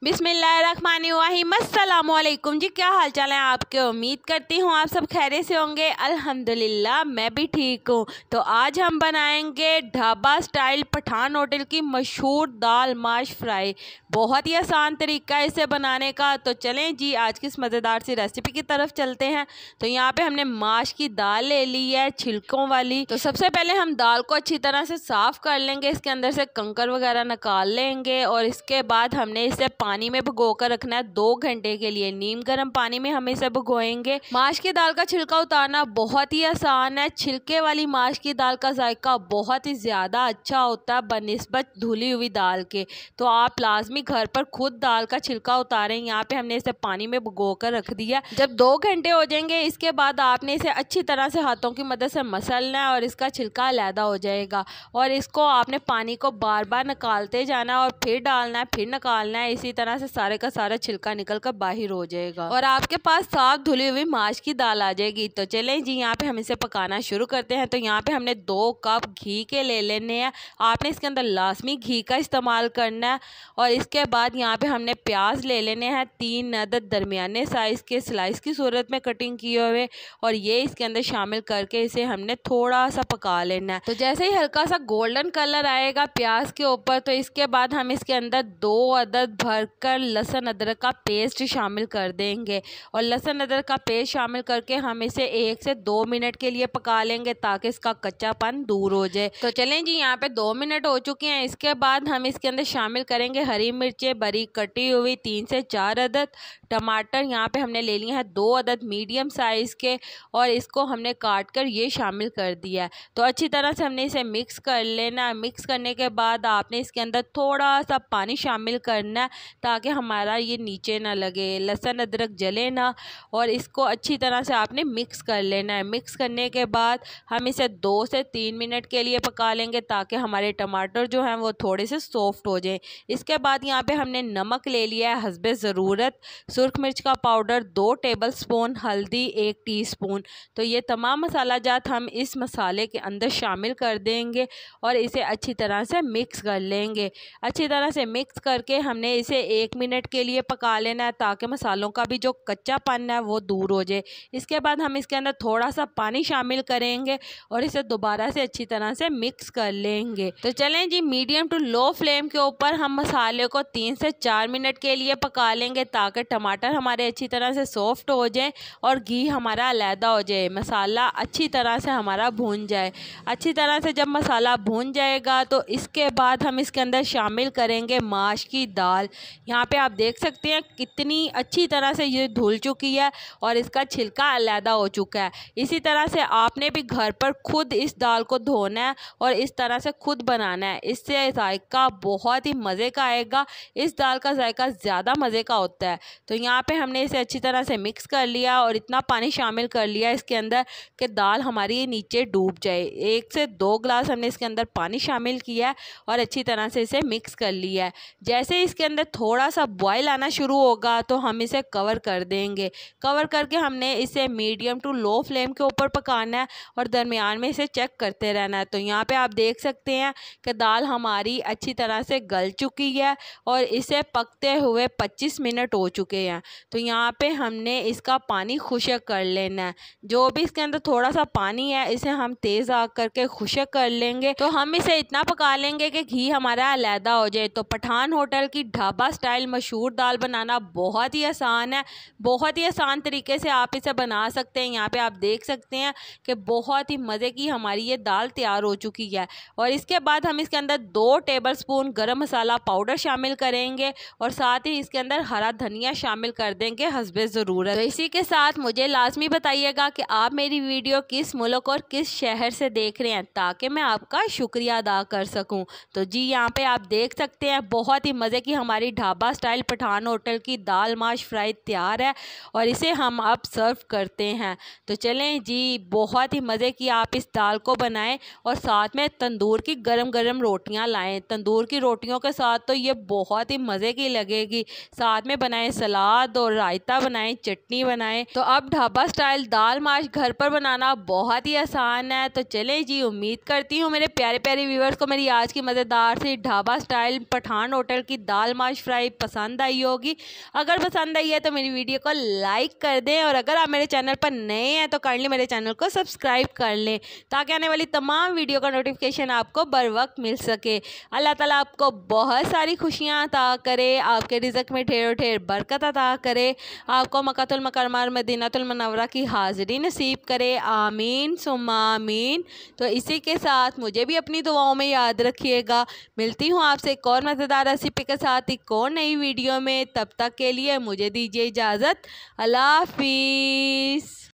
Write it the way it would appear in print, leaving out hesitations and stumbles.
बिस्मिल्लाहिर्रहमानिर्रहीम। अस्सलामुअलैकुम जी, क्या हाल चाल है आपके। उम्मीद करती हूँ आप सब खैरियत से होंगे। अल्हम्दुलिल्लाह मैं भी ठीक हूँ। तो आज हम बनाएंगे ढाबा स्टाइल पठान होटल की मशहूर दाल माश फ्राई। बहुत ही आसान तरीका है इसे बनाने का। तो चलें जी आज की इस मज़ेदार सी रेसिपी की तरफ चलते हैं। तो यहाँ पे हमने माश की दाल ले ली है छिलकों वाली। तो सबसे पहले हम दाल को अच्छी तरह से साफ़ कर लेंगे, इसके अंदर से कंकर वगैरह निकाल लेंगे और इसके बाद हमने इसे पानी में भिगो कर रखना है 2 घंटे के लिए। नीम गर्म पानी में हम इसे भिगोएंगे। माश की दाल का छिलका उतारना बहुत ही आसान है। छिलके वाली माश की दाल का जायका बहुत ही ज़्यादा अच्छा होता है बनिस्बत धुली हुई दाल के। तो आप लाजमी घर पर खुद दाल का छिलका उतारें। यहाँ पे हमने इसे पानी में भिगो कर रख दिया। जब 2 घंटे हो जाएंगे इसके बाद आपने इसे अच्छी तरह से हाथों की मदद से मसलना है और इसका छिलका अलहदा हो जाएगा। और इसको आपने पानी को बार बार निकालते जाना है और फिर डालना है, फिर निकालना है। इसी तरह से सारे का सारा छिलका निकल कर बाहर हो जाएगा और आपके पास साफ धुली हुई माश की दाल आ जाएगी। तो चलें जी यहाँ पे हम इसे पकाना शुरू करते हैं। तो यहाँ पे हमने 2 कप घी के ले लेने हैं। आपने इसके अंदर लाजमी घी का इस्तेमाल करना है। और इसके बाद यहाँ पे हमने प्याज ले लेने हैं 3 अदद दरमियाने साइज़ के स्लाइस की सूरत में कटिंग किए हुए और ये इसके अंदर शामिल करके इसे हमने थोड़ा सा पका लेना है। तो जैसे ही हल्का सा गोल्डन कलर आएगा प्याज के ऊपर तो इसके बाद हम इसके अंदर 2 अदद भरकर लहसुन अदरक का पेस्ट शामिल कर देंगे। और लहसुन अदरक का पेस्ट शामिल करके हम इसे 1 से 2 मिनट के लिए पका लेंगे ताकि इसका कच्चापन दूर हो जाए। तो चलें जी यहाँ पे 2 मिनट हो चुके हैं। इसके बाद हम इसके अंदर शामिल करेंगे हरी मिर्चें बारीक कटी हुई 3 से 4 अदद। टमाटर यहाँ पे हमने ले लिए हैं 2 अदद मीडियम साइज़ के और इसको हमने काट कर ये शामिल कर दिया है। तो अच्छी तरह से हमने इसे मिक्स कर लेना। मिक्स करने के बाद आपने इसके अंदर थोड़ा सा पानी शामिल करना है ताकि हमारा ये नीचे ना लगे, लहसुन अदरक जले ना। और इसको अच्छी तरह से आपने मिक्स कर लेना है। मिक्स करने के बाद हम इसे 2 से 3 मिनट के लिए पका लेंगे ताकि हमारे टमाटर जो हैं वो थोड़े से सॉफ्ट हो जाएं। इसके बाद यहाँ पे हमने नमक ले लिया है हस्बे ज़रूरत, सुर्ख मिर्च का पाउडर 2 टेबल स्पून, हल्दी 1 टीस्पून। तो ये तमाम मसाला जात हम इस मसाले के अंदर शामिल कर देंगे और इसे अच्छी तरह से मिक्स कर लेंगे। अच्छी तरह से मिक्स करके हमने इसे 1 मिनट के लिए पका लेना है ताकि मसालों का भी जो कच्चापन है वो दूर हो जाए। इसके बाद हम इसके अंदर थोड़ा सा पानी शामिल करेंगे और इसे दोबारा से अच्छी तरह से मिक्स कर लेंगे। तो चलें जी मीडियम टू लो फ्लेम के ऊपर हम मसाले को 3 से 4 मिनट के लिए पका लेंगे ताकि टमाटर हमारे अच्छी तरह से सॉफ्ट हो जाए और घी हमारा अलहदा हो जाए, मसाला अच्छी तरह से हमारा भून जाए। अच्छी तरह से जब मसाला भून जाएगा तो इसके बाद हम इसके अंदर शामिल करेंगे माश की दाल। यहाँ पे आप देख सकते हैं कितनी अच्छी तरह से ये धुल चुकी है और इसका छिलका अलहदा हो चुका है। इसी तरह से आपने भी घर पर खुद इस दाल को धोना है और इस तरह से खुद बनाना है। इससे जायका बहुत ही मज़े का आएगा। इस दाल का जायका ज़्यादा मज़े का होता है। तो यहाँ पे हमने इसे अच्छी तरह से मिक्स कर लिया और इतना पानी शामिल कर लिया इसके अंदर कि दाल हमारी नीचे डूब जाए। 1 से 2 गिलास हमने इसके अंदर पानी शामिल किया है और अच्छी तरह से इसे मिक्स कर लिया है। जैसे इसके अंदर थोड़ा सा बॉयल आना शुरू होगा तो हम इसे कवर कर देंगे। कवर करके हमने इसे मीडियम टू लो फ्लेम के ऊपर पकाना है और दरमियान में इसे चेक करते रहना है। तो यहाँ पे आप देख सकते हैं कि दाल हमारी अच्छी तरह से गल चुकी है और इसे पकते हुए 25 मिनट हो चुके हैं। तो यहाँ पे हमने इसका पानी खुश्क कर लेना है। जो भी इसके अंदर थोड़ा सा पानी है इसे हम तेज़ आग करके खुश्क कर लेंगे। तो हम इसे इतना पका लेंगे कि घी हमारा अलहदा हो जाए। तो पठान होटल की ढाबा स्टाइल मशहूर दाल बनाना बहुत ही आसान है। बहुत ही आसान तरीके से आप इसे बना सकते हैं। यहाँ पे आप देख सकते हैं कि बहुत ही मज़े की हमारी ये दाल तैयार हो चुकी है। और इसके बाद हम इसके अंदर 2 टेबल स्पून गरम मसाला पाउडर शामिल करेंगे और साथ ही इसके अंदर हरा धनिया शामिल कर देंगे हस्बे ज़रूरत। तो इसी के साथ मुझे लाजमी बताइएगा कि आप मेरी वीडियो किस मुल्क और किस शहर से देख रहे हैं ताकि मैं आपका शुक्रिया अदा कर सकूं। तो जी यहाँ पे आप देख सकते हैं बहुत ही मज़े की हमारी ढाबा स्टाइल पठान होटल की दाल माश फ्राई तैयार है और इसे हम अब सर्व करते हैं। तो चलें जी बहुत ही मज़े की आप इस दाल को बनाएं और साथ में तंदूर की गरम गरम रोटियां लाएं। तंदूर की रोटियों के साथ तो ये बहुत ही मज़े की लगेगी। साथ में बनाएं सलाद और रायता बनाएं, चटनी बनाएं। तो अब ढाबा स्टाइल दाल माश घर पर बनाना बहुत ही आसान है। तो चलें जी उम्मीद करती हूँ मेरे प्यारे प्यारे व्यूअर्स को मेरी आज की मज़ेदार सी ढाबा स्टाइल पठान होटल की दाल माश फ्राई टाइप पसंद आई होगी। अगर पसंद आई है तो मेरी वीडियो को लाइक कर दें, और अगर आप मेरे चैनल पर नए हैं तो काइंडली मेरे चैनल को सब्सक्राइब कर लें ताकि आने वाली तमाम वीडियो का नोटिफिकेशन आपको बर वक्त मिल सके। अल्लाह ताला आपको बहुत सारी खुशियाँ अता करे, आपके रिज़्क़ में ढेर ढेर बरकत अता करे, आपको मक्कातुल मुकर्रमा मदीनातुल मुनव्वरा की हाज़िरी नसीब करे। आमीन सुम्मा आमीन। तो इसी के साथ मुझे भी अपनी दुआओं में याद रखिएगा। मिलती हूँ आपसे एक और मज़ेदार रेसिपी के साथ एक और नई वीडियो में। तब तक के लिए मुझे दीजिए इजाज़त। अल्लाह हाफिज़।